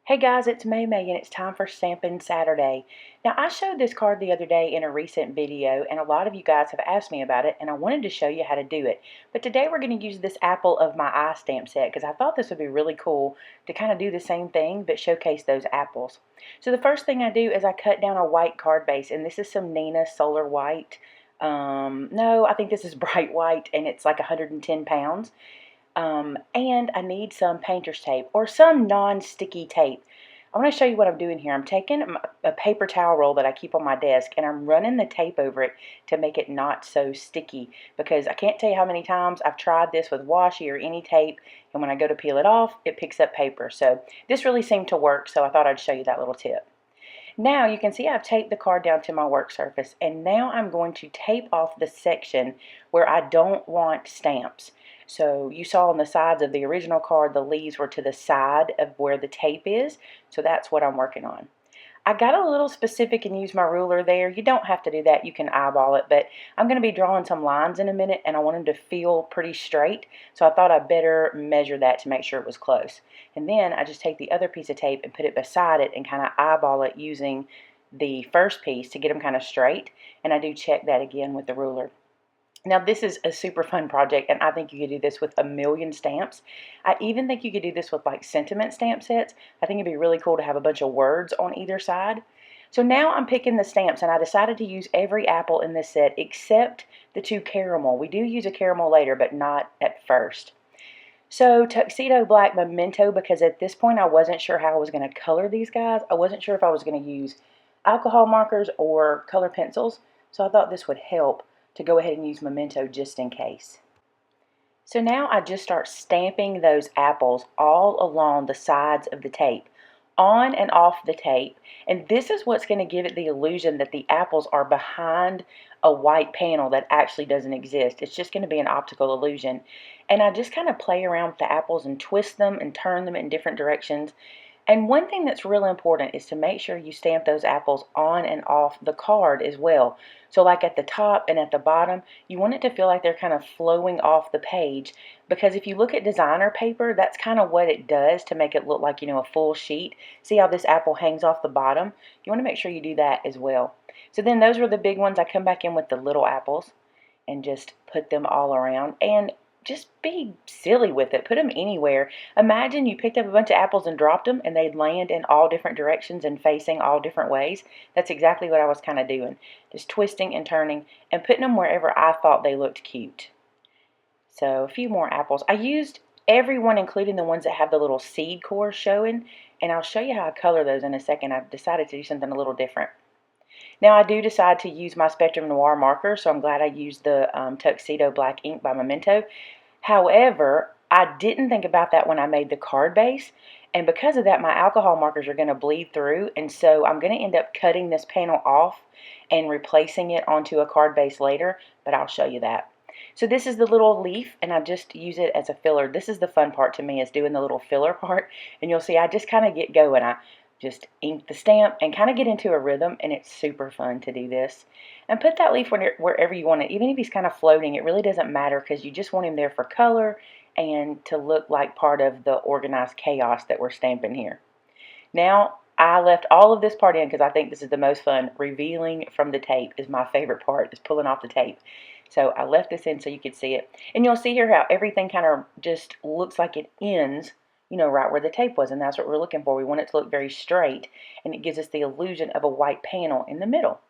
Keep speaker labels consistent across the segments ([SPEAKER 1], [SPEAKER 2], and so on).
[SPEAKER 1] Hey guys, it's Maymay and it's time for Stampin' Saturday. Now I showed this card the other day in a recent video and a lot of you guys have asked me about it and I wanted to show you how to do it. But today we're going to use this Apple of My Eye stamp set because I thought this would be really cool to kind of do the same thing but showcase those apples. So the first thing I do is I cut down a white card base, and this is some Nina Solar White. No, I think this is bright white and it's like 110 pounds. And I need some painter's tape or some non-sticky tape. I want to show you what I'm doing here. I'm taking a paper towel roll that I keep on my desk and I'm running the tape over it to make it not so sticky, because I can't tell you how many times I've tried this with washi or any tape, and when I go to peel it off, it picks up paper. So this really seemed to work, so I thought I'd show you that little tip. Now you can see I've taped the card down to my work surface, and now I'm going to tape off the section where I don't want stamps. So you saw on the sides of the original card, the leaves were to the side of where the tape is, so that's what I'm working on. I got a little specific and used my ruler there. You don't have to do that, you can eyeball it, but I'm going to be drawing some lines in a minute and I want them to feel pretty straight, so I thought I'd better measure that to make sure it was close. And then I just take the other piece of tape and put it beside it and kind of eyeball it using the first piece to get them kind of straight, and I do check that again with the ruler. Now this is a super fun project, and I think you could do this with a million stamps. I even think you could do this with like sentiment stamp sets. I think it'd be really cool to have a bunch of words on either side. So now I'm picking the stamps, and I decided to use every apple in this set except the two caramel. We do use a caramel later, but not at first. So Tuxedo Black Memento, because at this point I wasn't sure how I was going to color these guys. I wasn't sure if I was going to use alcohol markers or color pencils, so I thought this would help to go ahead and use Memento just in case. So now I just start stamping those apples all along the sides of the tape, on and off the tape, and this is what's going to give it the illusion that the apples are behind a white panel that actually doesn't exist. It's just going to be an optical illusion. And I just kind of play around with the apples and twist them and turn them in different directions. And one thing that's really important is to make sure you stamp those apples on and off the card as well. So like at the top and at the bottom, you want it to feel like they're kind of flowing off the page, because if you look at designer paper, that's kind of what it does to make it look like, a full sheet. See how this apple hangs off the bottom? You want to make sure you do that as well. So then those were the big ones. I come back in with the little apples and just put them all around, and just be silly with it. Put them anywhere. Imagine you picked up a bunch of apples and dropped them and they'd land in all different directions and facing all different ways. That's exactly what I was kind of doing. Just twisting and turning and putting them wherever I thought they looked cute. So a few more apples. I used every one, including the ones that have the little seed core showing, and I'll show you how I color those in a second. I've decided to do something a little different. Now I do decide to use my Spectrum Noir marker, so I'm glad I used the Tuxedo Black ink by Memento. However, I didn't think about that when I made the card base, and because of that my alcohol markers are going to bleed through, and so I'm going to end up cutting this panel off and replacing it onto a card base later, but I'll show you that. So this is the little leaf, and I just use it as a filler. This is the fun part to me, is doing the little filler part, and you'll see I just kind of get going. I just ink the stamp and kind of get into a rhythm, and it's super fun to do this. And put that leaf wherever you want it. Even if he's kind of floating, it really doesn't matter, because you just want him there for color and to look like part of the organized chaos that we're stamping here. Now, I left all of this part in because I think this is the most fun. Revealing from the tape is my favorite part, is pulling off the tape. So I left this in so you could see it. And you'll see here how everything kind of just looks like it ends, right where the tape was, and that's what we're looking for. We want it to look very straight, and it gives us the illusion of a white panel in the middle.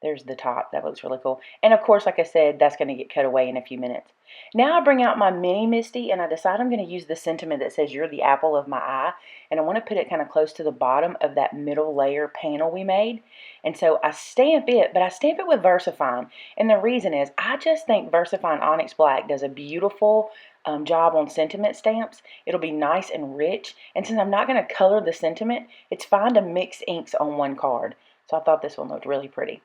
[SPEAKER 1] There's the top. That looks really cool. And of course, like I said, that's going to get cut away in a few minutes. Now I bring out my mini Misty, and I decide I'm going to use the sentiment that says "You're the apple of my eye," and I want to put it kind of close to the bottom of that middle layer panel we made. And so I stamp it, but I stamp it with VersaFine, and the reason is I just think VersaFine Onyx Black does a beautiful job on sentiment stamps. It'll be nice and rich, and since I'm not going to color the sentiment, it's fine to mix inks on one card. So I thought this one looked really pretty.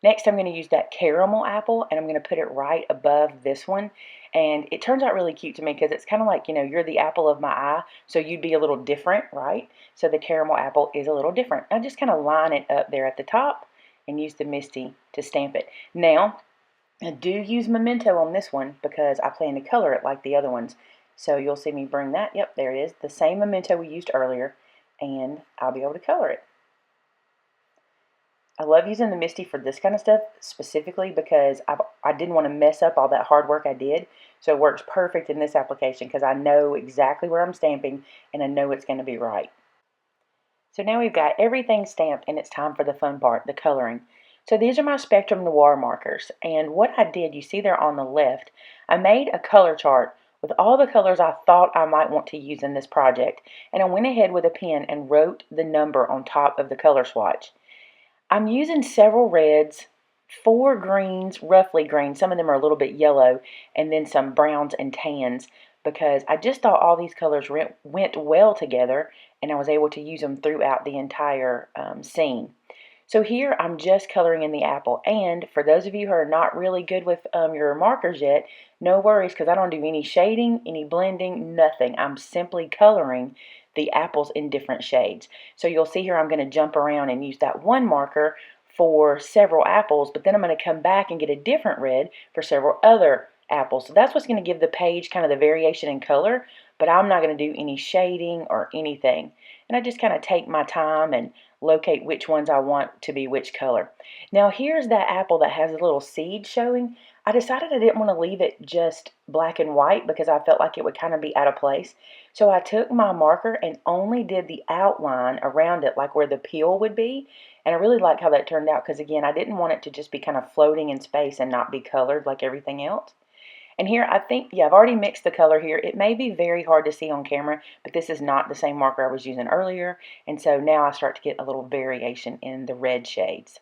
[SPEAKER 1] Next, I'm going to use that caramel apple, and I'm going to put it right above this one. And it turns out really cute to me because it's kind of like, you're the apple of my eye, so you'd be a little different, right? So the caramel apple is a little different. I just kind of line it up there at the top and use the Misty to stamp it. Now, I do use Memento on this one because I plan to color it like the other ones. So you'll see me bring that. Yep, there it is. The same Memento we used earlier. and I'll be able to color it. I love using the Misty for this kind of stuff specifically because I didn't want to mess up all that hard work I did. So it works perfect in this application because I know exactly where I'm stamping and I know it's going to be right. So now we've got everything stamped and it's time for the fun part, the coloring. So these are my Spectrum Noir markers, and what I did, you see there on the left, I made a color chart with all the colors I thought I might want to use in this project, and I went ahead with a pen and wrote the number on top of the color swatch. I'm using several reds, 4 greens, roughly green. Some of them are a little bit yellow, and then some browns and tans because I just thought all these colors went well together and I was able to use them throughout the entire scene. So here I'm just coloring in the apple, and for those of you who are not really good with your markers yet, no worries because I don't do any shading, any blending, nothing. I'm simply coloring the apples in different shades. So you'll see here I'm going to jump around and use that one marker for several apples, but then I'm going to come back and get a different red for several other apples. So that's what's going to give the page kind of the variation in color, but I'm not going to do any shading or anything. And I just kind of take my time and locate which ones I want to be which color. Now here's that apple that has a little seed showing. I decided I didn't want to leave it just black and white because I felt like it would kind of be out of place. So I took my marker and only did the outline around it, like where the peel would be. And I really like how that turned out because, again, I didn't want it to just be kind of floating in space and not be colored like everything else. And here I think, yeah, I've already mixed the color here. It may be very hard to see on camera, but this is not the same marker I was using earlier. And so now I start to get a little variation in the red shades.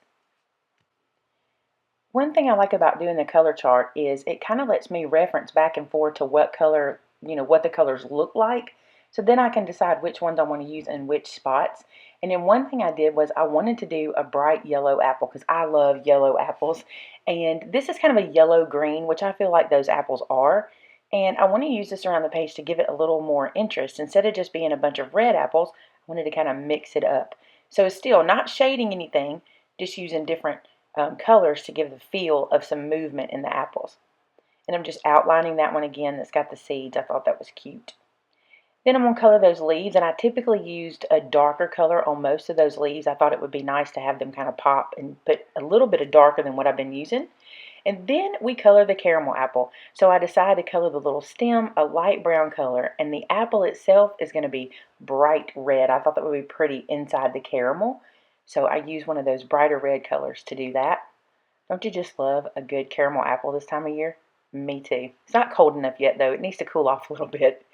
[SPEAKER 1] One thing I like about doing the color chart is it kind of lets me reference back and forth to what color, what the colors look like. So then I can decide which ones I want to use in which spots. And then one thing I did was I wanted to do a bright yellow apple because I love yellow apples. And this is kind of a yellow-green, which I feel like those apples are. And I want to use this around the page to give it a little more interest. Instead of just being a bunch of red apples, I wanted to kind of mix it up. So it's still not shading anything, just using different colors to give the feel of some movement in the apples. And I'm just outlining that one again that's got the seeds. I thought that was cute. Then I'm going to color those leaves, and I typically used a darker color on most of those leaves. I thought it would be nice to have them kind of pop and put a little bit of darker than what I've been using. And then we color the caramel apple. So I decided to color the little stem a light brown color, and the apple itself is going to be bright red. I thought that would be pretty inside the caramel. So I used one of those brighter red colors to do that. Don't you just love a good caramel apple this time of year? Me too. It's not cold enough yet though. It needs to cool off a little bit.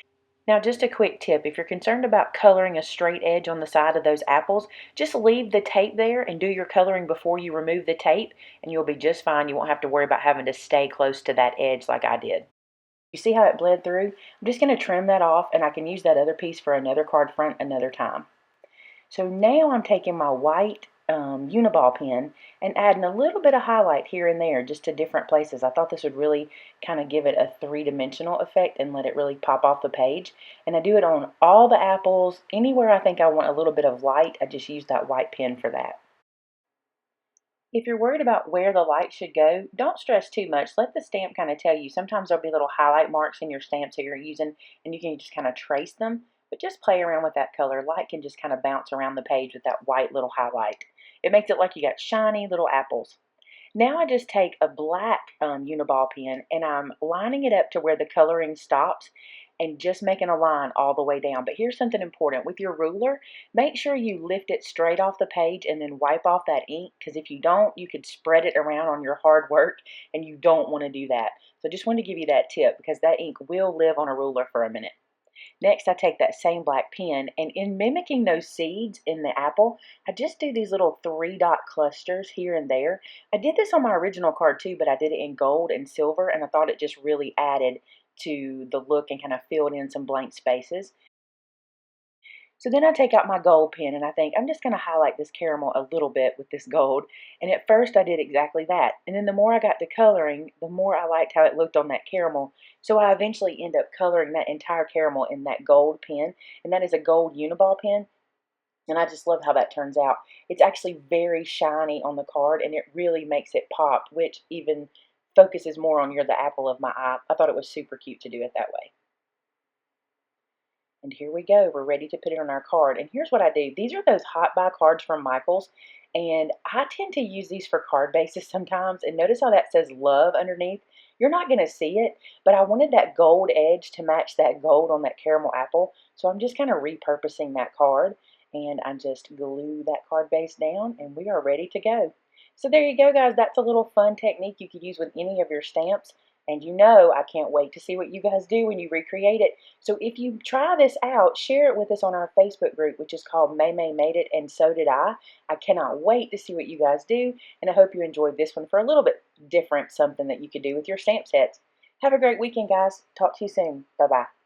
[SPEAKER 1] Now just a quick tip, if you're concerned about coloring a straight edge on the side of those apples, just leave the tape there and do your coloring before you remove the tape and you'll be just fine. You won't have to worry about having to stay close to that edge like I did. You see how it bled through? I'm just going to trim that off and I can use that other piece for another card front another time. So now I'm taking my white Uniball pen and adding a little bit of highlight here and there just to different places. I thought this would really kind of give it a three-dimensional effect and let it really pop off the page. And I do it on all the apples. Anywhere I think I want a little bit of light, I just use that white pen for that. If you're worried about where the light should go, don't stress too much. Let the stamp kind of tell you. Sometimes there'll be little highlight marks in your stamps that you're using, and you can just kind of trace them. But just play around with that color. Light can just kind of bounce around the page with that white little highlight. It makes it like you got shiny little apples. Now I just take a black Uniball pen and I'm lining it up to where the coloring stops and just making a line all the way down. But here's something important. With your ruler, make sure you lift it straight off the page and then wipe off that ink, because if you don't, you could spread it around on your hard work and you don't want to do that. So just wanted to give you that tip because that ink will live on a ruler for a minute. Next, I take that same black pen, and in mimicking those seeds in the apple, I just do these little 3-dot clusters here and there. I did this on my original card too, but I did it in gold and silver, and I thought it just really added to the look and kind of filled in some blank spaces. So then I take out my gold pen and I think I'm just going to highlight this caramel a little bit with this gold. And at first I did exactly that. And then the more I got to coloring, the more I liked how it looked on that caramel. So I eventually end up coloring that entire caramel in that gold pen. And that is a gold Uniball pen. And I just love how that turns out. It's actually very shiny on the card and it really makes it pop, which even focuses more on the apple of my eye. I thought it was super cute to do it that way. And here we go. We're ready to put it on our card. And here's what I do. These are those hot buy cards from Michael's. And I tend to use these for card bases sometimes. And notice how that says love underneath. You're not going to see it, but I wanted that gold edge to match that gold on that caramel apple. So I'm just kind of repurposing that card. And I just glue that card base down and we are ready to go. So there you go, guys. That's a little fun technique you could use with any of your stamps. And you know I can't wait to see what you guys do when you recreate it. So if you try this out, share it with us on our Facebook group, which is called Maymay Made It, and so did I. I cannot wait to see what you guys do, and I hope you enjoyed this one for a little bit different, something that you could do with your stamp sets. Have a great weekend, guys. Talk to you soon. Bye-bye.